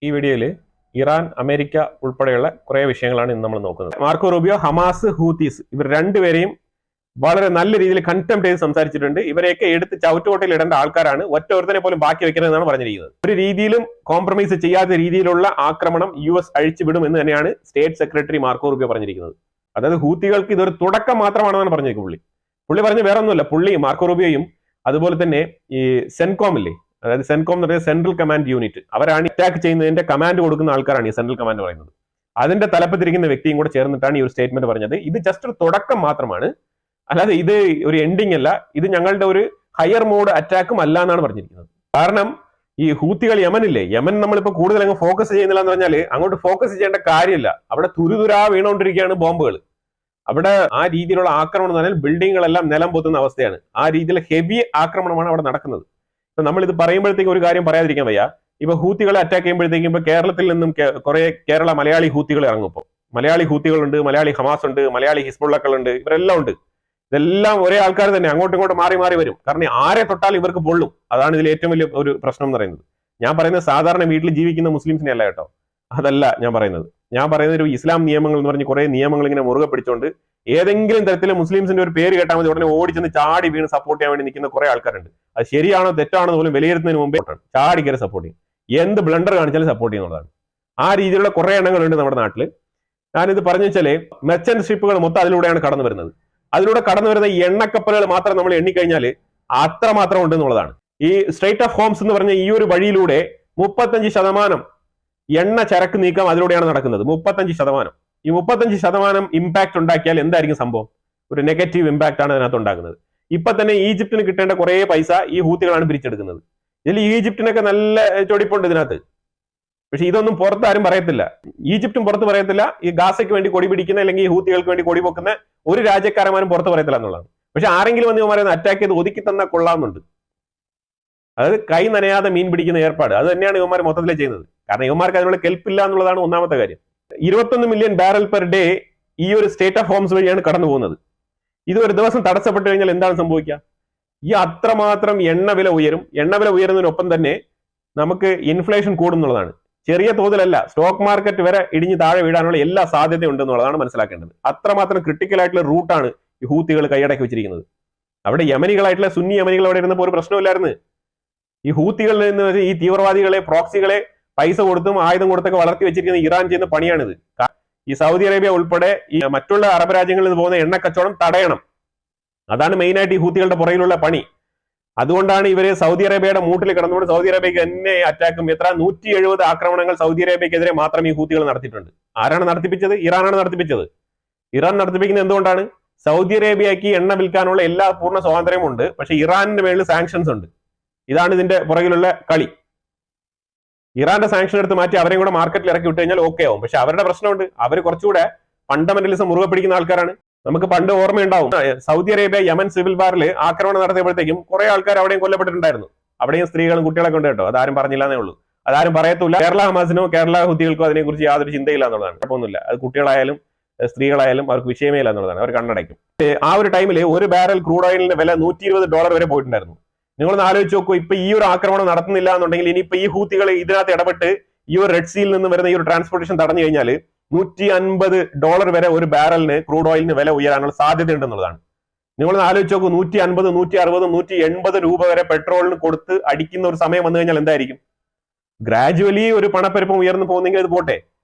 ഈ വീഡിയോയിൽ Iran, America ഉൾപ്പെടെയുള്ള കുറേ വിഷയങ്ങളാണ് ഇന്ന് നമ്മൾ നോക്കുന്നത്. മാർക്കോ റൂബിയോ, ഹമാസ്, ഹൂത്തീസ് ഇവർ രണ്ടുപേരെയും വളരെ നല്ല രീതിയിൽ കണ്ടംപ്റ്റ് ചെയ്ത് സംസാരിച്ചിട്ടുണ്ട്. ഇവരെയൊക്കെ എടുത്ത് ചവിറ്റുകൊട്ടയിൽ ഇടേണ്ട ആൾക്കാരാണ്, ഒറ്റ ഒരുത്തനെ പോലും ബാക്കി വെക്കരുതെന്നാണ് പറഞ്ഞിരിക്കുന്നത്. ഒരു രീതിയിലും കോംപ്രമൈസ് ചെയ്യാത്ത രീതിയിലുള്ള ആക്രമണം US അഴിച്ചുവിടും എന്ന് തന്നെയാണ് സ്റ്റേറ്റ് സെക്രട്ടറി മാർക്കോ റൂബിയോ പറഞ്ഞിരിക്കുന്നത്. അതായത് ഹൂത്തികൾക്ക് ഇതൊരു തുടക്കം മാത്രമാണെന്നാണ് പറഞ്ഞിരിക്കുന്നത്. പുള്ളി പറഞ്ഞ് വേറെ ഒന്നുമില്ല, പുള്ളി മാർക്കോ റൂബിയോയും അതുപോലെ തന്നെ ഈ സെൻകോം ഇല്ലേ, അതായത് സെൻകോം എന്ന് പറയുന്നത് സെൻട്രൽ കമാൻഡ് യൂണിറ്റ്, അവരാണ് അറ്റാക്ക് ചെയ്യുന്നതിന്റെ കമാൻഡ് കൊടുക്കുന്ന ആൾക്കാരാണ് ഈ സെൻട്രൽ കമാൻഡ് പറയുന്നത്. അതിന്റെ തലപ്പത്തിരിക്കുന്ന വ്യക്തിയും കൂടെ ചേർന്നിട്ടാണ് ഈ ഒരു സ്റ്റേറ്റ്മെന്റ് പറഞ്ഞത്. ഇത് ജസ്റ്റ് ഒരു തുടക്കം മാത്രമാണ്, അല്ലാതെ ഇത് ഒരു എൻഡിങ് അല്ല, ഇത് ഞങ്ങളുടെ ഒരു ഹയർ മോഡ് അറ്റാക്കും അല്ല എന്നാണ് പറഞ്ഞിരിക്കുന്നത്. കാരണം ഈ ഹൂത്തികൾ യമനില്ലേ, യമൻ നമ്മളിപ്പോ കൂടുതൽ അങ്ങ് ഫോക്കസ് ചെയ്യുന്നില്ല എന്ന് പറഞ്ഞാൽ അങ്ങോട്ട് ഫോക്കസ് ചെയ്യേണ്ട കാര്യമില്ല. അവിടെ തുരുതുരാ വീണുകൊണ്ടിരിക്കുകയാണ് ബോംബുകൾ. അവിടെ ആ രീതിയിലുള്ള ആക്രമണം എന്ന് പറഞ്ഞാൽ ബിൽഡിങ്ങുകളെല്ലാം നിലം പൊത്തുന്ന അവസ്ഥയാണ്. ആ രീതിയിൽ ഹെവി ആക്രമണമാണ് അവിടെ നടക്കുന്നത്. ഇപ്പൊ നമ്മൾ ഇത് പറയുമ്പോഴത്തേക്കും ഒരു കാര്യം പറയാതിരിക്കാൻ വയ്യ. ഇപ്പൊ ഹൂത്തികളെ അറ്റാക്ക് ചെയ്യുമ്പോഴത്തേക്കും ഇപ്പൊ കേരളത്തിൽ നിന്നും കുറെ കേരള മലയാളി ഹൂത്തികൾ ഇറങ്ങും. ഇപ്പോൾ മലയാളി ഹൂത്തികളുണ്ട്, മലയാളി ഹമാസ് ഉണ്ട്, മലയാളി ഹിസ്ബുള്ളകളുണ്ട്, ഇവരെല്ലാം ഉണ്ട്. ഇതെല്ലാം ഒരേ ആൾക്കാർ തന്നെ, അങ്ങോട്ടും ഇങ്ങോട്ടും മാറി മാറി വരും. കാരണം ആരെ തൊട്ടാൽ ഇവർക്ക് പൊള്ളും. അതാണ് ഇതിൽ ഏറ്റവും വലിയ ഒരു പ്രശ്നം എന്ന് പറയുന്നത്. ഞാൻ പറയുന്നത് സാധാരണ വീട്ടിൽ ജീവിക്കുന്ന മുസ്ലിംസിനെ അല്ല കേട്ടോ, അതല്ല ഞാൻ പറയുന്നത്. ഞാൻ പറയുന്നത് ഒരു ഇസ്ലാം നിയമങ്ങൾ എന്ന് പറഞ്ഞ് കുറെ നിയമങ്ങൾ ഇങ്ങനെ മുറുകെ പിടിച്ചുകൊണ്ട് ഏതെങ്കിലും തരത്തിൽ മുസ്ലിംസിന്റെ ഒരു പേര് കേട്ടാൽ മതി ഉടനെ ഓടിച്ചെന്ന് ചാടി വീണ് സപ്പോർട്ട് ചെയ്യാൻ വേണ്ടി നിൽക്കുന്ന കുറെ ആൾക്കാരുണ്ട്. അത് ശരിയാണോ തെറ്റാണോ പോലും വിലയിരുത്തുന്നതിന് മുമ്പേ ചാടി കയറി സപ്പോർട്ട് ചെയ്യും. എന്ത് ബ്ലണ്ടർ കാണിച്ചാലും സപ്പോർട്ട് ചെയ്യുന്നതാണ്. ആ രീതിയിലുള്ള കുറെ എണ്ണങ്ങളുണ്ട് നമ്മുടെ നാട്ടിൽ. ഞാനിത് പറഞ്ഞു വെച്ചാല് മെർച്ചന്റ് ഷിപ്പുകൾ മൊത്തം അതിലൂടെയാണ് കടന്നു വരുന്നത്. അതിലൂടെ കടന്നു വരുന്ന എണ്ണക്കപ്പലുകൾ മാത്രം നമ്മൾ എണ്ണിക്കഴിഞ്ഞാൽ അത്രമാത്രം ഉണ്ട് എന്നുള്ളതാണ്. ഈ സ്ട്രേറ്റ് ഓഫ് ഹോംസ് എന്ന് പറഞ്ഞ ഈ ഒരു വഴിയിലൂടെ 35% എണ്ണ ചരക്ക് നീക്കം അതിലൂടെയാണ് നടക്കുന്നത്. 35%. ഈ 35% ഇമ്പാക്ട് ഉണ്ടാക്കിയാൽ എന്തായിരിക്കും സംഭവം? ഒരു നെഗറ്റീവ് ഇമ്പാക്ട് ആണ് അതിനകത്ത് ഉണ്ടാക്കുന്നത്. ഇപ്പൊ തന്നെ ഈജിപ്തിന് കിട്ടേണ്ട കുറെ പൈസ ഈ ഹൂത്തികളാണ് പിരിച്ചെടുക്കുന്നത്. ഇതിൽ ഈജിപ്തിനൊക്കെ നല്ല ചൊടിപ്പുണ്ട് ഇതിനകത്ത്. പക്ഷെ ഇതൊന്നും പുറത്താരും പറയത്തില്ല. ഈജിപ്തും പുറത്ത് പറയത്തില്ല. ഈ ഗാസയ്ക്ക് വേണ്ടി കൊടി പിടിക്കുന്ന അല്ലെങ്കിൽ ഈ ഹൂത്തികൾക്ക് വേണ്ടി കൊടി പൊക്കുന്ന ഒരു രാജ്യക്കാരന്മാരും പുറത്ത് പറയത്തില്ല എന്നുള്ളതാണ്. പക്ഷെ ആരെങ്കിലും വന്ന് ഇവന്മാരെ അറ്റാക്ക് ചെയ്ത് ഒതുക്കി തന്നാൽ കൊള്ളാമെന്നുണ്ട്. അതായത് കൈ നനയാതെ മീൻ പിടിക്കുന്ന ഏർപ്പാട് അത് തന്നെയാണ് ഇവന്മാർ മൊത്തത്തിൽ ചെയ്യുന്നത്. കാരണം ഇവന്മാർക്ക് അതിനുള്ള കെൽപ്പില്ല എന്നുള്ളതാണ് ഒന്നാമത്തെ കാര്യം. 21 മില്യൺ ബാരൽ പെർ ഡേ ഈ ഒരു സ്റ്റേറ്റ് ഓഫ് ഹോംസ് വഴിയാണ് കടന്നു പോകുന്നത്. ഇത് ഒരു ദിവസം തടസ്സപ്പെട്ടു കഴിഞ്ഞാൽ എന്താണ് സംഭവിക്കുക? ഈ അത്രമാത്രം എണ്ണ വില ഉയരും. എണ്ണ വില ഉയരുന്നതിനൊപ്പം തന്നെ നമുക്ക് ഇൻഫ്ലേഷൻ കൂടുന്നുള്ളതാണ്. ചെറിയ തോതിലല്ല, സ്റ്റോക്ക് മാർക്കറ്റ് വരെ ഇടിഞ്ഞ് താഴെ വീഴാനുള്ള എല്ലാ സാധ്യതയും ഉണ്ടെന്നുള്ളതാണ് മനസ്സിലാക്കേണ്ടത്. അത്രമാത്രം ക്രിട്ടിക്കൽ ആയിട്ടുള്ള റൂട്ടാണ് ഈ ഹൂത്തികൾ കൈയടക്കി വെച്ചിരിക്കുന്നത്. അവിടെ യമനികളായിട്ടുള്ള സുന്നി യമനികൾ അവിടെ ഇരുന്നപ്പോൾ ഒരു പ്രശ്നമില്ലായിരുന്നു. ഈ ഹൂത്തികളിൽ നിന്ന് ഈ തീവ്രവാദികളെ, പ്രോക്സികളെ പൈസ കൊടുത്തും ആയുധം കൊടുത്തൊക്കെ വളർത്തി വെച്ചിരിക്കുന്ന ഇറാൻ ചെയ്യുന്ന പണിയാണിത്. ഈ സൗദി അറേബ്യ ഉൾപ്പെടെ ഈ മറ്റുള്ള അറബ് രാജ്യങ്ങളിൽ നിന്ന് പോകുന്ന എണ്ണ കച്ചവടം തടയണം. അതാണ് മെയിനായിട്ട് ഈ ഹൂത്തികളുടെ പുറകിലുള്ള പണി. അതുകൊണ്ടാണ് ഇവര് സൗദി അറേബ്യയുടെ മൂട്ടിൽ കിടന്നുകൊണ്ട് സൗദി അറേബ്യക്ക് തന്നെ അറ്റാക്കും 170 ആക്രമണങ്ങൾ സൗദി അറേബ്യക്കെതിരെ മാത്രം ഈ ഹൂത്തികൾ നടത്തിയിട്ടുണ്ട്. ആരാണ് നടത്തിപ്പിച്ചത്? ഇറാനാണ് നടത്തിപ്പിച്ചത്. ഇറാൻ നടത്തിപ്പിക്കുന്നത് എന്തുകൊണ്ടാണ്? സൗദി അറേബ്യക്ക് എണ്ണ വിൽക്കാനുള്ള എല്ലാ പൂർണ്ണ സ്വാതന്ത്ര്യവും ഉണ്ട്, പക്ഷെ ഇറാനിന്റെ മേളിൽ സാങ്ഷൻസ് ഉണ്ട്. ഇതാണ് ഇതിന്റെ പുറകിലുള്ള കളി. ഇറാന്റെ സാങ്ഷൻ എടുത്ത് മാറ്റി അവരെയും കൂടെ മാർക്കറ്റിൽ ഇറക്കി വിട്ട് കഴിഞ്ഞാൽ ഓക്കെ ആവും. പക്ഷെ അവരുടെ പ്രശ്നമുണ്ട്, അവർ കുറച്ചുകൂടെ ഫണ്ടമെന്റലിസം മുറുകെ പിടിക്കുന്ന ആൾക്കാരാണ്. നമുക്ക് പണ്ട് ഓർമ്മയുണ്ടാവും, സൗദി അറേബ്യ യമൻ സിവിൽ വാറിൽ ആക്രമണം നടത്തിയപ്പോഴത്തേക്കും കുറെ ആൾക്കാർ അവിടെയും കൊല്ലപ്പെട്ടിട്ടുണ്ടായിരുന്നു. അവിടെയും സ്ത്രീകളും കുട്ടികളൊക്കെ ഉണ്ട് കേട്ടോ. അതാരും പറഞ്ഞില്ലാന്നേ ഉള്ളൂ, അതാരും പറയത്തില്ല. കേരള ഹമാസിനോ കേരള ഹൂത്തികൾക്കോ അതിനെക്കുറിച്ച് യാതൊരു ചിന്തയില്ല എന്നുള്ളതാണ്. കുഴപ്പമൊന്നുമില്ല, അത് കുട്ടികളായാലും സ്ത്രീകളായാലും അവർക്ക് വിഷയമേ ഇല്ല എന്നുള്ളതാണ്. അവർ കണ്ണടയ്ക്കും. ആ ഒരു ടൈമിൽ ഒരു ബാരൽ ക്രൂഡ് ഓയിലിന്റെ വില $120 വരെ പോയിട്ടുണ്ടായിരുന്നു. നിങ്ങളൊന്ന് ആലോചിച്ച് നോക്കൂ, ഇപ്പൊ ഈ ഒരു ആക്രമണം നടത്തുന്നില്ല എന്നുണ്ടെങ്കിൽ ഇനിയിപ്പോ ഈ ഹൂത്തികൾ ഇതിനകത്ത് ഇടപെട്ട് ഈ ഒരു റെഡ് സീയിൽ നിന്ന് വരുന്ന ഈ ഒരു ട്രാൻസ്പോർട്ടേഷൻ തടഞ്ഞു കഴിഞ്ഞാൽ $150 വരെ ഒരു ബാരലിന് ക്രൂഡ് ഓയിലിന് വില ഉയരാനുള്ള സാധ്യത ഉണ്ടെന്നുള്ളതാണ്. നിങ്ങളൊന്ന് ആലോചിച്ച് നോക്കൂ, 150, 160, 180 രൂപ വരെ പെട്രോളിന് കൊടുത്ത് അടിക്കുന്ന ഒരു സമയം വന്നു കഴിഞ്ഞാൽ എന്തായിരിക്കും? ഗ്രാജുവലി ഒരു പണപ്പെരുപ്പം ഉയർന്നു പോകുന്നെങ്കിൽ ഇത് പോട്ടെ.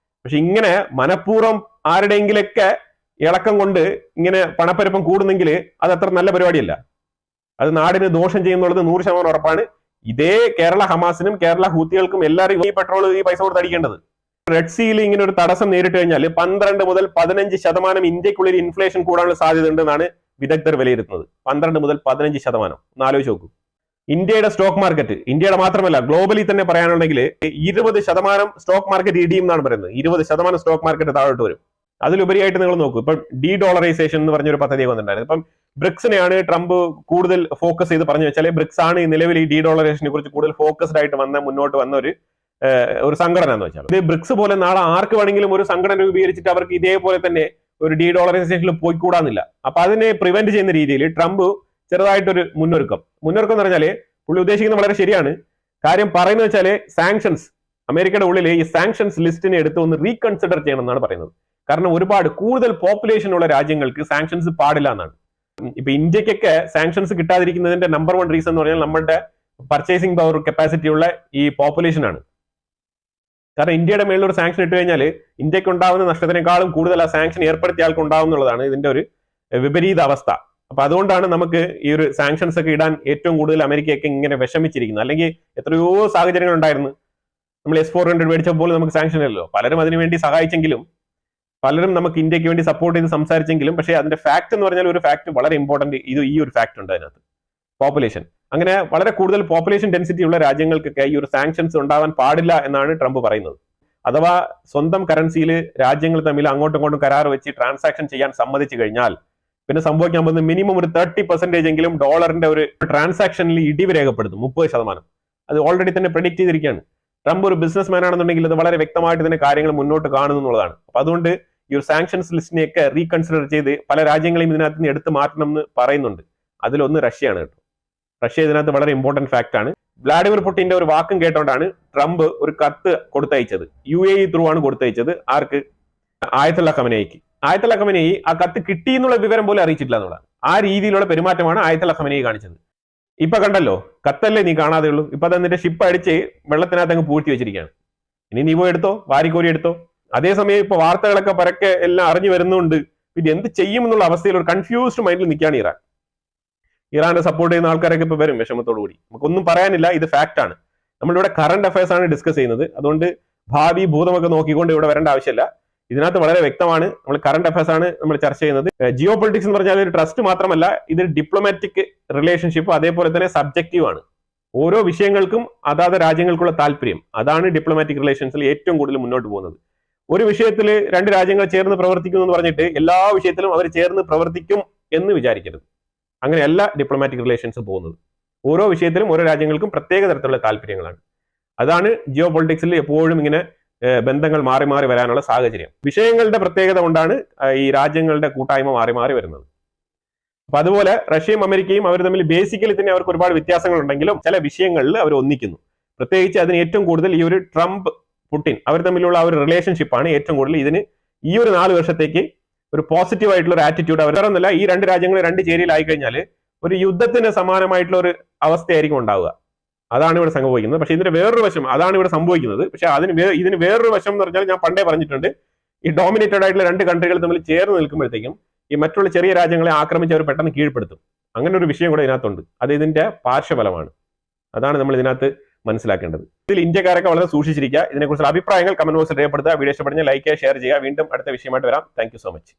പക്ഷെ ഇങ്ങനെ മനഃപൂർവ്വം ആരുടെയെങ്കിലൊക്കെ ഇളക്കം കൊണ്ട് ഇങ്ങനെ പണപ്പെരുപ്പം കൂടുന്നെങ്കിൽ അത് അത്ര നല്ല പരിപാടിയല്ല. അത് നാടിന് ദോഷം ചെയ്യുന്നുള്ളത് 100% ഉറപ്പാണ്. ഇതേ കേരള ഹമാസിനും കേരള ഹൂത്തികൾക്കും എല്ലാവരും ഈ പെട്രോൾ ഈ പൈസ കൊടുത്ത് അടിക്കേണ്ടത്. റെഡ് സീയിൽ ഇങ്ങനെ ഒരു തടസ്സം നേരിട്ട് കഴിഞ്ഞാൽ 12 മുതൽ 15% ഇന്ത്യക്കുള്ളിൽ ഇൻഫ്ലേഷൻ കൂടാനുള്ള സാധ്യത ഉണ്ടെന്നാണ് വിദഗ്ധർ വിലയിരുത്തുന്നത്. 12 മുതൽ 15%. ഒന്ന് ആലോചിച്ച് നോക്കൂ. ഇന്ത്യയുടെ സ്റ്റോക്ക് മാർക്കറ്റ്, ഇന്ത്യയുടെ മാത്രമല്ല ഗ്ലോബലി തന്നെ പറയാനുണ്ടെങ്കിൽ 20% സ്റ്റോക്ക് മാർക്കറ്റ് ഇടിയും എന്നാണ് പറയുന്നത്. 20% സ്റ്റോക്ക് മാർക്കറ്റ് താഴോട്ട് വരും. അതിലുപരിയായിട്ട് നിങ്ങൾ നോക്കൂ, ഇപ്പം ഡി ഡോളറൈസേഷൻ എന്ന് പറഞ്ഞൊരു പദ്ധതി വന്നിട്ടുണ്ടായിരുന്നു. ഇപ്പം ബ്രിക്സിനെയാണ് ട്രംപ് കൂടുതൽ ഫോക്കസ് ചെയ്ത് പറഞ്ഞു വെച്ചാൽ ബ്രിക്സ് ആണ് നിലവിൽ ഈ ഡി ഡോളറൈസേഷനെ കുറിച്ച് കൂടുതൽ ഫോക്കസ്ഡ് ആയിട്ട് മുന്നോട്ട് വന്ന ഒരു സംഘടന എന്ന് വെച്ചാൽ. ഇത് ബ്രിക്സ് പോലെ നാളെ ആർക്ക് വേണമെങ്കിലും ഒരു സംഘടന രൂപീകരിച്ചിട്ട് അവർക്ക് ഇതേപോലെ തന്നെ ഒരു ഡി ഡോളറൈസേഷനിൽ പോയിക്കൂടാന്നില്ല. അപ്പൊ അതിനെ പ്രിവെന്റ് ചെയ്യുന്ന രീതിയിൽ ട്രംപ് ചെറുതായിട്ടൊരു മുന്നൊരുക്കം എന്ന് പറഞ്ഞാല് പുള്ളി ഉദ്ദേശിക്കുന്നത് വളരെ ശരിയാണ്. കാര്യം പറയുന്നത് വെച്ചാല് സാങ്ഷൻസ്, അമേരിക്കയുടെ ഉള്ളിൽ ഈ സാങ്ഷൻസ് ലിസ്റ്റിനെ എടുത്ത് ഒന്ന് റീകൺസിഡർ ചെയ്യണം എന്നാണ് പറയുന്നത്. കാരണം ഒരുപാട് കൂടുതൽ പോപ്പുലേഷൻ ഉള്ള രാജ്യങ്ങൾക്ക് സാങ്ഷൻസ് പാടില്ല എന്നാണ്. ഇപ്പൊ ഇന്ത്യക്കൊക്കെ സാങ്ഷൻസ് കിട്ടാതിരിക്കുന്നതിന്റെ നമ്പർ 1 റീസൺ എന്ന് പറഞ്ഞാൽ നമ്മുടെ പർച്ചേസിംഗ് പവർ കപ്പാസിറ്റി ഉള്ള ഈ പോപ്പുലേഷൻ ആണ്. കാരണം ഇന്ത്യയുടെ മേളിൽ ഒരു സാങ്ഷൻ ഇട്ട് കഴിഞ്ഞാൽ ഇന്ത്യക്ക് ഉണ്ടാവുന്ന നഷ്ടത്തിനേക്കാളും കൂടുതൽ ആ സാങ്ഷൻ ഏർപ്പെടുത്തിയ ആൾക്ക് ഉണ്ടാവും എന്നുള്ളതാണ് ഇതിന്റെ ഒരു വിപരീത അവസ്ഥ. അപ്പൊ അതുകൊണ്ടാണ് നമുക്ക് ഈ ഒരു സാങ്ഷൻസ് ഒക്കെ ഇടാൻ ഏറ്റവും കൂടുതൽ അമേരിക്കയൊക്കെ ഇങ്ങനെ വിഷമിച്ചിരിക്കുന്നത്. അല്ലെങ്കിൽ എത്രയോ സാഹചര്യങ്ങൾ ഉണ്ടായിരുന്നു. നമ്മൾ S-400 മേടിച്ചപ്പോൾ നമുക്ക് സാങ്ഷൻ അല്ലല്ലോ. പലരും അതിനുവേണ്ടി സഹായിച്ചെങ്കിലും പലരും നമുക്ക് ഇന്ത്യക്ക് വേണ്ടി സപ്പോർട്ട് ചെയ്ത് സംസാരിച്ചെങ്കിലും പക്ഷേ അതിന്റെ ഫാക്ട് എന്ന് പറഞ്ഞാൽ ഒരു ഫാക്ട് വളരെ ഇമ്പോർട്ടന്റ് ഈ ഒരു ഫാക്ട് ഉണ്ട് അതിനകത്ത്, പോപ്പുലേഷൻ. അങ്ങനെ വളരെ കൂടുതൽ പോപ്പുലേഷൻ ഡെൻസിറ്റി ഉള്ള രാജ്യങ്ങൾക്കൊക്കെ ഈ ഒരു സാങ്ഷൻസ് ഉണ്ടാവാൻ പാടില്ല എന്നാണ് ട്രംപ് പറയുന്നത്. അഥവാ സ്വന്തം കറൻസിയിൽ രാജ്യങ്ങൾ തമ്മിൽ അങ്ങോട്ടും ഇങ്ങോട്ടും കരാർ വെച്ച് ട്രാൻസാക്ഷൻ ചെയ്യാൻ സമ്മതിച്ചു കഴിഞ്ഞാൽ പിന്നെ സംഭവിക്കാൻ പോകുന്നത് മിനിമം ഒരു 30% എങ്കിലും ഡോളറിന്റെ ഒരു ട്രാൻസാക്ഷനിൽ ഇടിവ് രേഖപ്പെടുത്തും, 30%. അത് ഓൾറെഡി തന്നെ പ്രെഡിക്റ്റ് ചെയ്തിരിക്കുകയാണ്. ട്രംപ് ഒരു ബിസിനസ് മാൻ ആണെന്നുണ്ടെങ്കിൽ അത് വളരെ വ്യക്തമായിട്ട് തന്നെ കാര്യങ്ങൾ മുന്നോട്ട് കാണുന്നു എന്നുള്ളതാണ്. അപ്പൊ അതുകൊണ്ട് ഈ ഒരു സാങ്ഷൻസ് ലിസ്റ്റിനെയൊക്കെ റീകൺസിഡർ ചെയ്ത് പല രാജ്യങ്ങളെയും ഇതിനകത്ത് നിന്ന് എടുത്ത് മാറ്റണം എന്ന് പറയുന്നുണ്ട്. അതിലൊന്ന് റഷ്യയാണ് കേട്ടോ. റഷ്യ ഇതിനകത്ത് വളരെ ഇമ്പോർട്ടന്റ് ഫാക്ട് ആണ്. വ്ളാഡിമിർ പുടിന്റെ ഒരു വാക്കും കേട്ടോണ്ടാണ് ട്രംപ് ഒരു കത്ത് കൊടുത്തയച്ചത്. UAE ത്രൂ ആണ് കൊടുത്തയച്ചത്. ആർക്ക്? ആയത്തുള്ള ഖമനേയിക്ക്. ആയത്തുള്ള ഖമനേയി ആ കത്ത് കിട്ടി എന്നുള്ള വിവരം പോലും അറിയിച്ചിട്ടില്ല എന്നുള്ളതാണ്. ആ രീതിയിലുള്ള പെരുമാറ്റമാണ് ആയത്തുള്ള ഖമനേയി കാണിച്ചത്. ഇപ്പൊ കണ്ടല്ലോ, കത്തല്ലേ നീ കാണാതെ ഉള്ളൂ. ഇപ്പൊ അതിന്റെ ഷിപ്പ് അടിച്ച് വെള്ളത്തിനകത്ത് അങ്ങ് പൂഴ്ത്തി വെച്ചിരിക്കുകയാണ്. ഇനി നീ പോയി എടുത്തോ, വാരിക്കോരി എടുത്തോ. അതേസമയം ഇപ്പൊ വാർത്തകളൊക്കെ പരക്കെ എല്ലാം അറിഞ്ഞു വരുന്നുണ്ട്. പിന്നെ എന്ത് ചെയ്യും എന്നുള്ള അവസ്ഥയിൽ ഒരു കൺഫ്യൂസ്ഡ് മൈൻഡിൽ നിൽക്കുകയാണ് ഇറാൻ. ഇറാനെ സപ്പോർട്ട് ചെയ്യുന്ന ആൾക്കാരൊക്കെ ഇപ്പൊ വരും വിഷമത്തോടു കൂടി. നമുക്കൊന്നും പറയാനില്ല, ഇത് ഫാക്ട് ആണ്. നമ്മളിവിടെ കറണ്ട് അഫയേഴ്സ് ആണ് ഡിസ്കസ് ചെയ്യുന്നത്. അതുകൊണ്ട് ഭാവി ഭൂതമൊക്കെ നോക്കിക്കൊണ്ട് ഇവിടെ വരേണ്ട ആവശ്യമില്ല. ഇതിനകത്ത് വളരെ വ്യക്തമാണ്, നമ്മൾ കറണ്ട് അഫയേഴ്സ് ആണ് നമ്മൾ ചർച്ച ചെയ്യുന്നത്. ജിയോ പൊളിറ്റിക്സ് എന്ന് പറഞ്ഞാൽ ഒരു ട്രസ്റ്റ് മാത്രമല്ല, ഇത് ഡിപ്ലോമാറ്റിക് റിലേഷൻഷിപ്പ് അതേപോലെ തന്നെ സബ്ജക്റ്റീവ് ആണ്. ഓരോ വിഷയങ്ങൾക്കും അതാത് രാജ്യങ്ങൾക്കുള്ള താല്പര്യം, അതാണ് ഡിപ്ലോമാറ്റിക് റിലേഷൻസിൽ ഏറ്റവും കൂടുതൽ മുന്നോട്ട് പോകുന്നത്. ഒരു വിഷയത്തിൽ 2 രാജ്യങ്ങൾ ചേർന്ന് പ്രവർത്തിക്കുന്നു എന്ന് പറഞ്ഞിട്ട് എല്ലാ വിഷയത്തിലും അവർ ചേർന്ന് പ്രവർത്തിക്കും എന്ന് വിചാരിക്കരുത്. അങ്ങനെയല്ല ഡിപ്ലോമാറ്റിക് റിലേഷൻസ് പോകുന്നത്. ഓരോ വിഷയത്തിലും ഓരോ രാജ്യങ്ങൾക്കും പ്രത്യേക തരത്തിലുള്ള താല്പര്യങ്ങളാണ്. അതാണ് ജിയോ പൊളിറ്റിക്സിൽ എപ്പോഴും ഇങ്ങനെ ബന്ധങ്ങൾ മാറി മാറി വരാനുള്ള സാഹചര്യം. വിഷയങ്ങളുടെ പ്രത്യേകത കൊണ്ടാണ് ഈ രാജ്യങ്ങളുടെ കൂട്ടായ്മ മാറി മാറി വരുന്നത്. അപ്പൊ അതുപോലെ റഷ്യയും അമേരിക്കയും അവർ തമ്മിൽ ബേസിക്കലി തന്നെ അവർക്ക് ഒരുപാട് വ്യത്യാസങ്ങൾ ഉണ്ടെങ്കിലും ചില വിഷയങ്ങളിൽ അവർ ഒന്നിക്കുന്നു. പ്രത്യേകിച്ച് അതിന് ഏറ്റവും കൂടുതൽ ഈ ഒരു ട്രംപ് പുടിൻ അവർ തമ്മിലുള്ള ഒരു റിലേഷൻഷിപ്പാണ് ഏറ്റവും കൂടുതൽ ഇതിന് ഈ ഒരു 4 വർഷത്തേക്ക് ഒരു പോസിറ്റീവ് ആയിട്ടുള്ള ഒരു ആറ്റിറ്റ്യൂഡ്. അവർ വേറൊന്നുമില്ല, ഈ 2 രാജ്യങ്ങൾ 2 ചേരിയിലായി കഴിഞ്ഞാൽ ഒരു യുദ്ധത്തിന് സമാനമായിട്ടുള്ള ഒരു അവസ്ഥയായിരിക്കും ഉണ്ടാവുക. അതാണ് ഇവിടെ സംഭവിക്കുന്നത്. പക്ഷെ ഇതിന്റെ വേറൊരു വശം അതാണ് ഇവിടെ സംഭവിക്കുന്നത്. പക്ഷെ ഇതിന് വേറൊരു വശം എന്ന് പറഞ്ഞാൽ ഞാൻ പണ്ടേ പറഞ്ഞിട്ടുണ്ട്, ഈ ഡോമിനേറ്റഡ് ആയിട്ടുള്ള 2 കൺട്രികൾ തമ്മിൽ ചേർന്ന് നിൽക്കുമ്പോഴത്തേക്കും ഈ മറ്റുള്ള ചെറിയ രാജ്യങ്ങളെ ആക്രമിച്ച് അവർ പെട്ടെന്ന് കീഴ്പ്പെടുത്തും. അങ്ങനെ ഒരു വിഷയം കൂടെ ഇതിനകത്തുണ്ട്. അത് ഇതിന്റെ പാർശ്വഫലമാണ്. അതാണ് നമ്മൾ ഇതിനകത്ത് മനസ്സിലാക്കേണ്ടത്. ഇതിൽ ഇന്ത്യക്കാരൊക്കെ വളരെ സൂക്ഷിച്ചിരിക്കുക. ഇതിനെക്കുറിച്ചുള്ള അഭിപ്രായങ്ങൾ കമന്റ് ബോക്സിൽ രേഖപ്പെടുത്തുക. വീഡിയോ ഇഷ്ടപ്പെടുന്ന ലൈക്ക് ചെയ്യുക, ഷെയർ ചെയ്യുക. വീണ്ടും അടുത്ത വിഷയമായിട്ട് വരാം. Thank you so much.